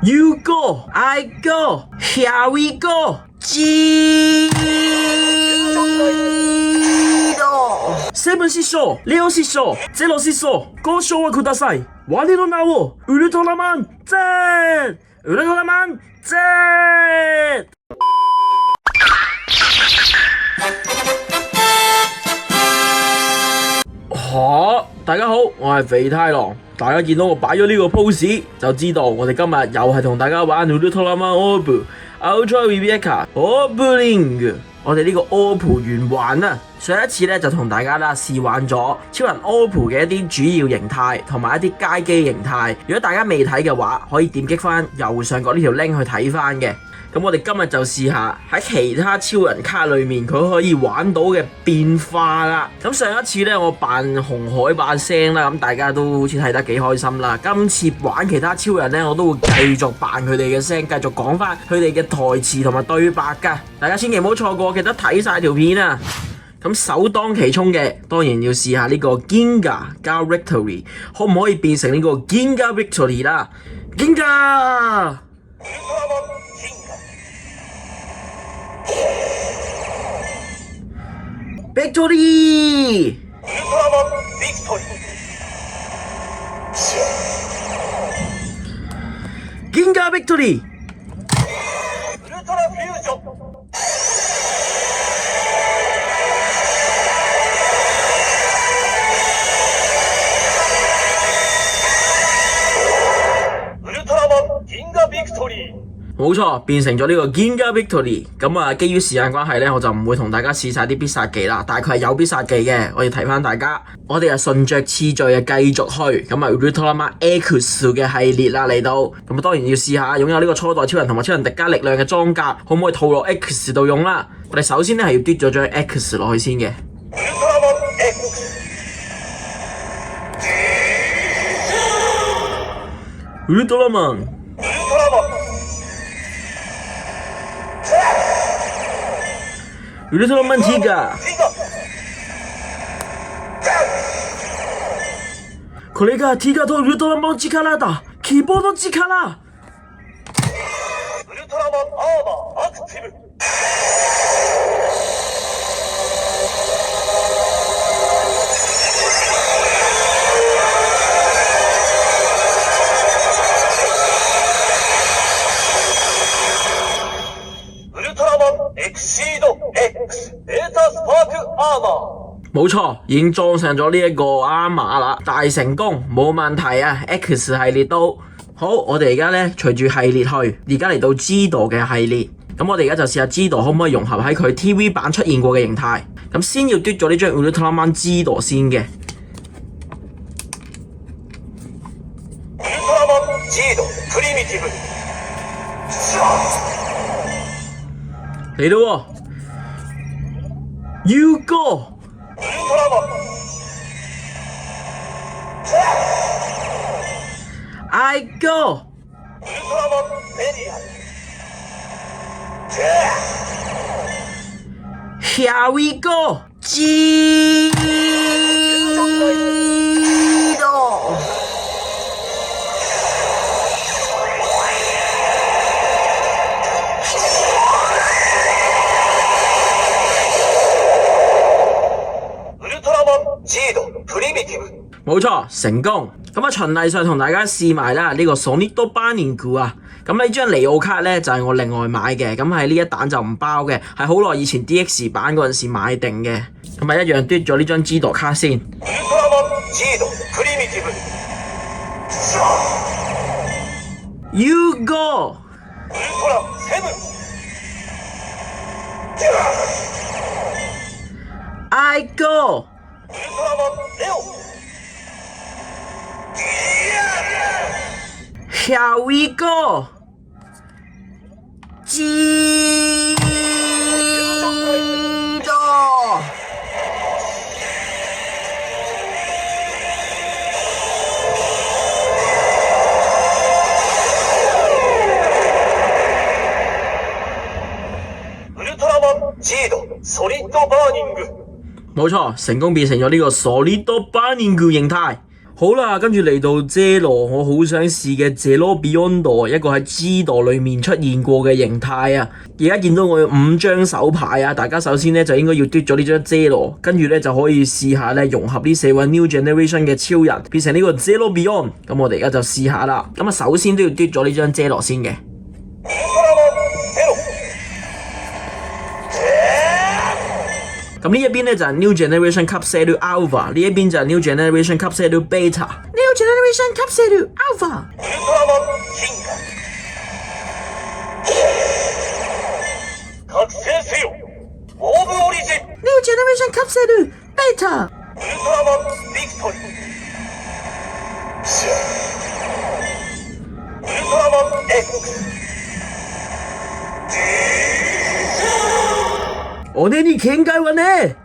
You go, I go, here we go. 激動セブン師匠、レオ師匠、ゼロ師匠、ご賞はください。我の名をウルトラマン Z、 ウルトラマン Z。 大家好，我係肥太郎。大家見到我擺咗呢個 pose 就知道我哋今日又係同大家玩 Ultraman Orb Ultra Rebecca Orbling。我哋呢個 Orb 圓環啊，上一次咧就同大家啦試玩咗超人 Orb 嘅一啲主要形態同埋一啲街機形態。如果大家未睇嘅話，可以點擊翻右上角呢條 link 去睇翻嘅。咁我哋今日就試下喺其他超人卡裏面佢可以玩到嘅變化啦。咁上一次呢，我扮紅海把聲啦，咁大家都好似睇得幾開心啦。今次玩其他超人呢，我都會繼續扮佢哋嘅聲，繼續講翻佢哋嘅台詞同埋對白噶。大家千祈唔好錯過，記得睇晒條片啊！咁首當其衝嘅，當然要試下呢個 Ginga 加 Victory， 可唔可以變成呢個 Ginga Victory 啦 ？Ginga！Victory！ Ginga Victory！ 冇錯，變成咗呢個 Ginga Victory。咁啊，基於時間關係呢，我就唔會同大家試晒啲必殺技啦。但係佢係有必殺技嘅，我要提翻大家。我哋係順着次序繼續去。咁啊 Ultraman X 嘅系列啦嚟到。咁啊，當然要試下擁有呢個初代超人同埋超人迪迦力量嘅裝甲，可唔可以套落 X 度用啦？我哋首先呢係要跌咗張 X 落去先嘅。Ultraman。ウルトラマンティガー。これがティガとウルトラマンの力だ。希望の力。ウルトラマンアーマーアクティブ。冇錯，已經裝上咗呢一個阿瑪啦，大成功，冇問題啊 ！X 系列都好，我哋而家咧隨住系列去，而家嚟到 Gedo 嘅系列，咁我哋而家就試下 Gedo 可唔可以融合喺佢 TV 版出現過嘅形態。咁先要嘟咗呢張 Ultraman Gedo 先嘅。嚟到喎 ，You go。I go. Here we go. 激動。冇錯，成功。咁啊，循例上同大家試埋啦，呢個 Sonic Banning 啊。咁呢張尼奧卡咧就係我另外買嘅，咁喺呢一彈就唔包嘅，係好耐以前 DX 版嗰陣時買定嘅。咁啊，一樣嘟咗呢張 Gedo 卡先。You go。I go。Here we go。 激動。ウルトラマンジードソリッドバーニング。冇錯，成功變成咗呢個 Solid Burning 形態。好啦，跟住嚟到Zero，我好想試嘅Zero Beyond，一個喺 G 代裏面出現過嘅形態啊！而家見到我有5張手牌啊，大家首先咧就應該要嘟咗呢張Zero，跟住咧就可以試下咧融合呢4位 New Generation 嘅超人，變成呢個Zero Beyond。咁我哋而家就試下啦。咁啊，首先都要嘟咗呢張Zero先嘅。咁呢一邊咧就係 New Generation 級 Zero Alpha， 呢一邊就係 New Generation 級 Zero Beta。New Generation 級 Zero Alpha。New Generation 級 Zero Beta。俺に見解はね。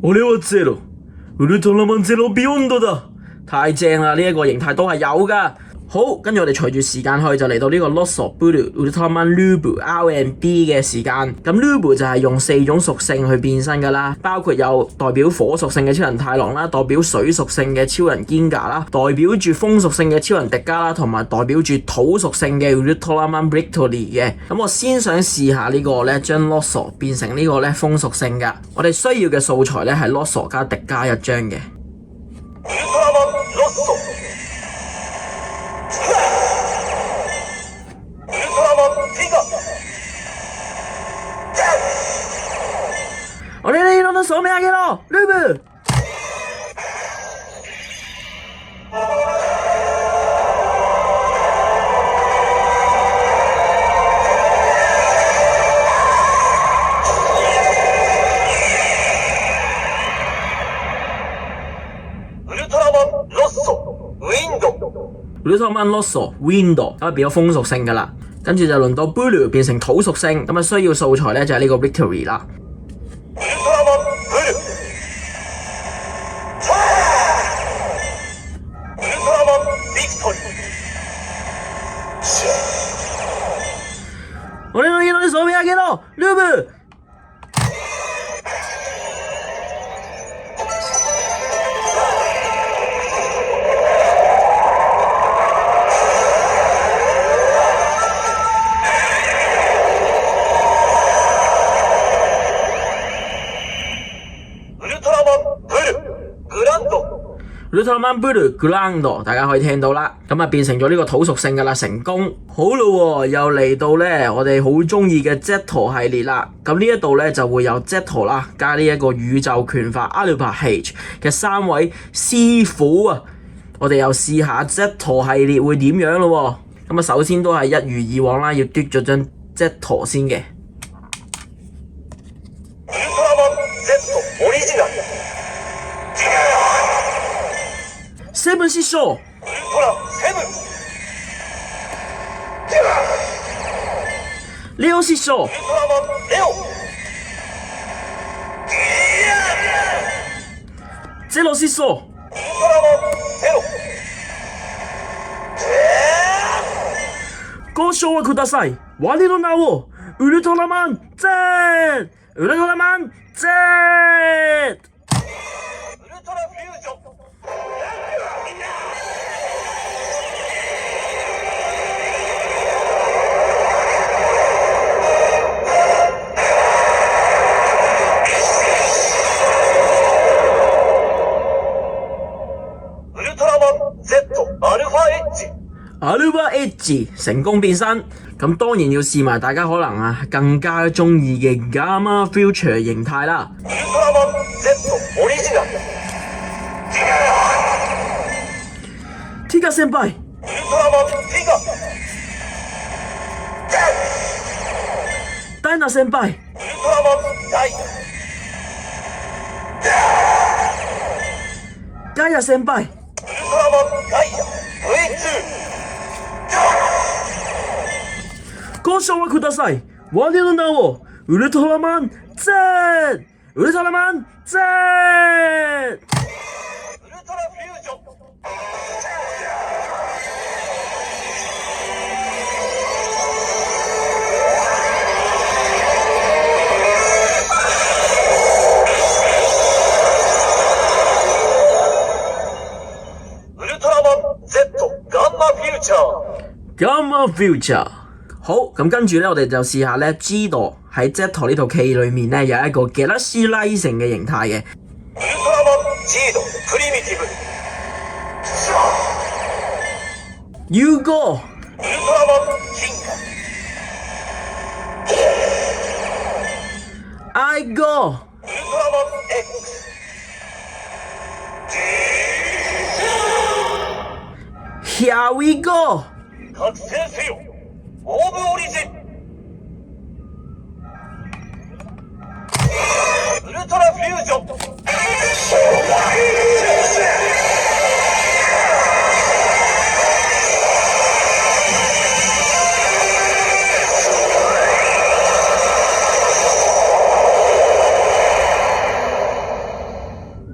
俺はゼロ。ウルトラマンゼロビヨンドだ。太正啦！呢一個形態都係有噶。好，跟住我哋隨住時間去就嚟到呢個 Lost of Blue Ultraman Lubu R&B 嘅時間。咁 Lubu 就係用4種屬性去變身噶啦，包括有代表火屬性嘅超人太郎啦，代表水屬性嘅超人堅架啦，代表住風屬性嘅超人迪迦啦，同埋代表住土屬性嘅 Ultraman Victory 嘅。咁我先想試下呢個咧，將 Lost 變成呢個咧風屬性噶。我哋需要嘅素材咧係 Lost 加迪迦1張嘅。俺の色の染め上げろルブ。ウルトラマンロッソウィンド，咁變咗風屬性噶啦。跟住就輪到 Blue 變成土屬性，咁啊需要素材咧就係呢個 Victory 啦。俺の色の染め上げろルブ。ウルトラマンブルーグランド，大家可以聽到啦，咁啊變成咗呢個土屬性噶啦，成功。好咯，又嚟到咧我哋好中意嘅 Zeto 系列啦。咁呢一度咧就會有 Zeto 啦，加呢一個宇宙拳法 Alpha H 嘅3位師傅啊。我哋又試下 Zeto 系列會點樣咯。咁啊首先都係一如以往啦，要嘟咗張 Zeto 先嘅。セブン師匠レオ師匠ゼロ師匠ご唱和ください。我の名をウルトラマン Z ウルトラマン Z。アルファエッジ成功變身，咁當然要試埋大家可能啊更加中意嘅 Gamma Future 形態啦。Tiga 先輩，ダイナ先輩，ガイア先輩。ご唱和ください。我の名を 울트라만 Z! 울트라만 Z! 울트라 퓨전! 울트라만 Z ガンマフューチャー Gamma Future。好，咁跟住咧，我哋就試下咧 G 度喺 Z 呢套戲裏面咧有一個 Galaxy Rising 嘅形態嘅。ウルトラマン G 度プリミティブ You go！ ウルトラマンキン I go！ ウルトラマン X Here we go！ 覚醒せよオーブオリジンウルトラフュージョン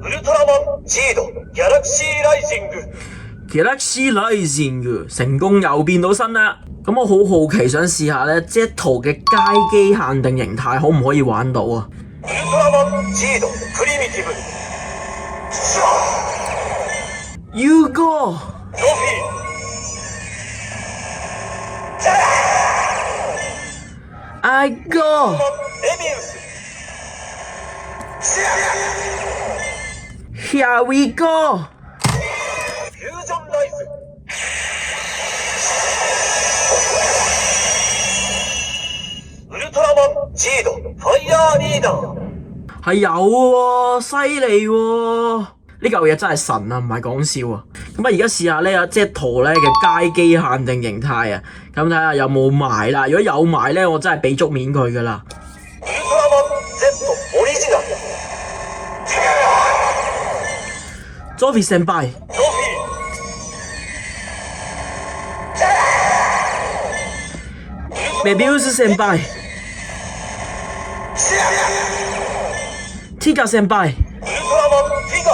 ウルトラマン G 度ギャラクシーライジング Galaxy Rising 成功又變到身啦！咁我好好奇想試下咧 Z 嘅街機限定形態可唔可以玩到啊？ウルトラマン G 度プリミティブ You go！ ゾフィー I go！ エミウス Here we go！ フュージョンライズウルトラマン G 度ファイヤーリーダー係有喎，犀利喎！呢嚿嘢真係神啊，唔係講笑啊！咁啊，而家試下呢有 Z 咧嘅街機限定形態啊，咁睇下有冇埋啦。如果有埋咧，我真係俾足面佢噶啦。ウルトラマン Z オリジナル Zoffy 先輩，ゾフィー Mebius 先輩，Tiga 先輩，ウルトラマンティガ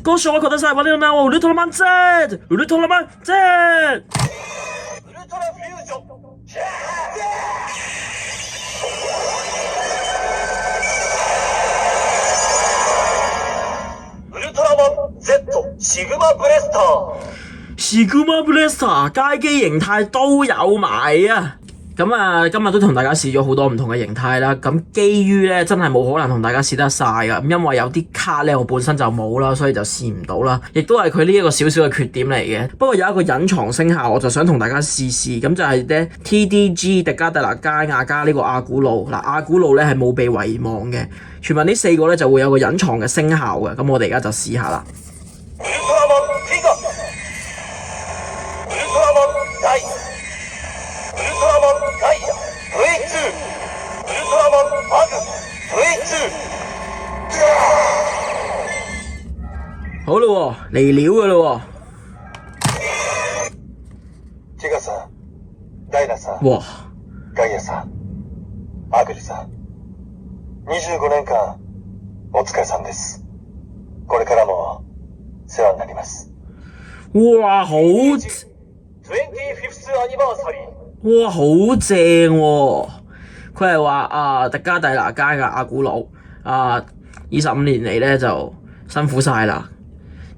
高手我覺得晒我呢個我Ultraman Z，Ultraman Z。ウルトラフュージョンウルトラマン Z シグマブレスターSigma Blaster 街機形態都有埋啊！咁啊，今日都同大家試咗好多唔同嘅形態啦。咁基於咧真係冇可能同大家試得晒噶，咁因為有啲卡咧我本身就冇啦，所以就試唔到啦。亦都係佢呢一個少少嘅缺點嚟嘅。不過有一個隱藏聲效，我就想同大家試試，咁就係咧 TDG 迪加特拿加亞加呢個阿古路嗱，阿古路咧係冇被遺忘嘅。傳聞呢4個咧就會有個隱藏嘅聲效嘅，咁我哋而家就試下啦。ウルトラマンティガウルトラマンダイウルトラマンガイア V2 ウルトラマンマグ V2好啦喎，嚟料噶啦喎。ティガさんダイナさん哇！ガイアさんアグリさん25年間お疲れさんです。これからも世話になります。哇，好 25th anniversary 哇，好正喎！佢係話啊，迪加蒂拿加嘅阿古魯啊，25年嚟咧就辛苦晒啦，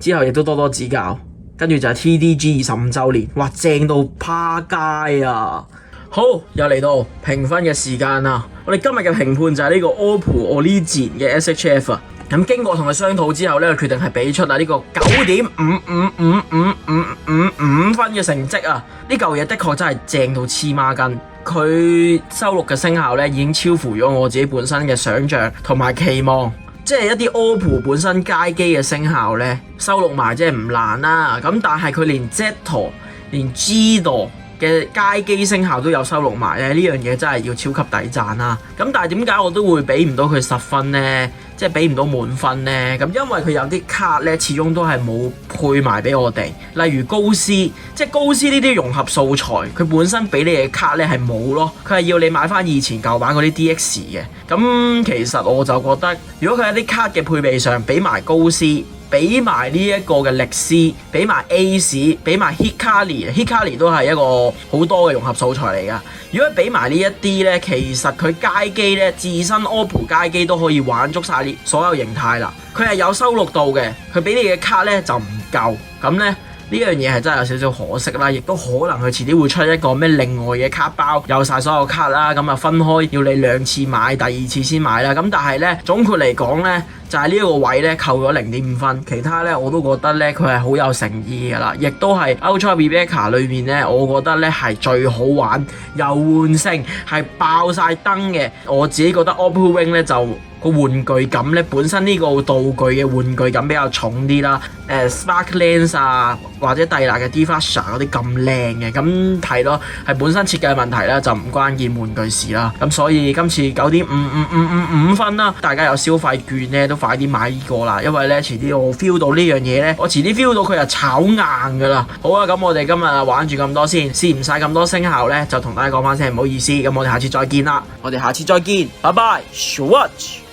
之後亦都多多指教，跟住就係 TDG 25週年，哇，正到趴街啊！好，又嚟到評分嘅時間啦！我哋今日嘅評判就係呢個 OPPO Origin 嘅 SHF 啊。咁經過同佢商討之後咧，佢決定係俾出啊呢個9.5555555分嘅成績啊！呢嚿嘢的確真係正到黐孖筋，佢收錄嘅聲效咧已經超乎咗我自己本身嘅想像同埋期望。即係一啲 OPPO 本身街機嘅聲效咧，收錄埋即係唔難啦。咁但係佢連 Z 連 G 度嘅街機聲效都有收錄埋咧，呢樣嘢真係要超級抵讚啦！咁但係點解我都會俾唔到佢10分呢？即係俾唔到滿分呢？咁因為佢有啲卡呢，始終都係冇配埋俾我哋，例如高斯，即係高斯呢啲融合素材，佢本身俾你嘅卡呢係冇咯，佢係要你買翻以前舊版嗰啲 DX 嘅。咁其實我就覺得，如果佢喺啲卡嘅配備上俾埋高斯，俾埋呢一個嘅力斯，俾埋 Ace， 俾埋 Hikari 都係一個好多嘅融合素材嚟噶。如果俾埋呢一啲呢，其實佢街機呢，自身 OPPO 街機都可以玩足晒所有形態啦。佢係有收錄到嘅，佢俾你嘅卡呢就唔夠，咁呢樣嘢係真係有少少可惜啦，亦都可能佢遲啲會出一個咩另外嘅卡包，有晒所有卡啦，咁啊分開要你2次買，第2次先買啦。咁但係呢，總括嚟講呢，就係呢一個位呢扣咗0.5分，其他呢我都覺得呢，佢係好有誠意噶啦，亦都係 Ultra Rebecca 裏面呢，我覺得呢係最好玩又換性，係爆晒燈嘅。我自己覺得 OPPO Wing 呢就個玩具感呢，本身呢個道具嘅玩具感比較重啲啦。Spark Lens 啊，或者蒂娜嘅 Diffuser 嗰啲咁靚嘅，咁係咯，係本身設計嘅問題啦，就唔關件玩具事啦。咁所以今次9.555分啦，大家有消費券呢，都快啲買呢個啦，因為呢，遲啲我 feel 到呢樣嘢呢，我遲啲 feel 到佢就炒硬噶啦。好啦，咁我哋今日玩住咁多先，試唔晒咁多聲效呢，就同大家講翻聲唔好意思。咁我哋下次再見啦，我哋下次再見，拜拜 ，Swatch。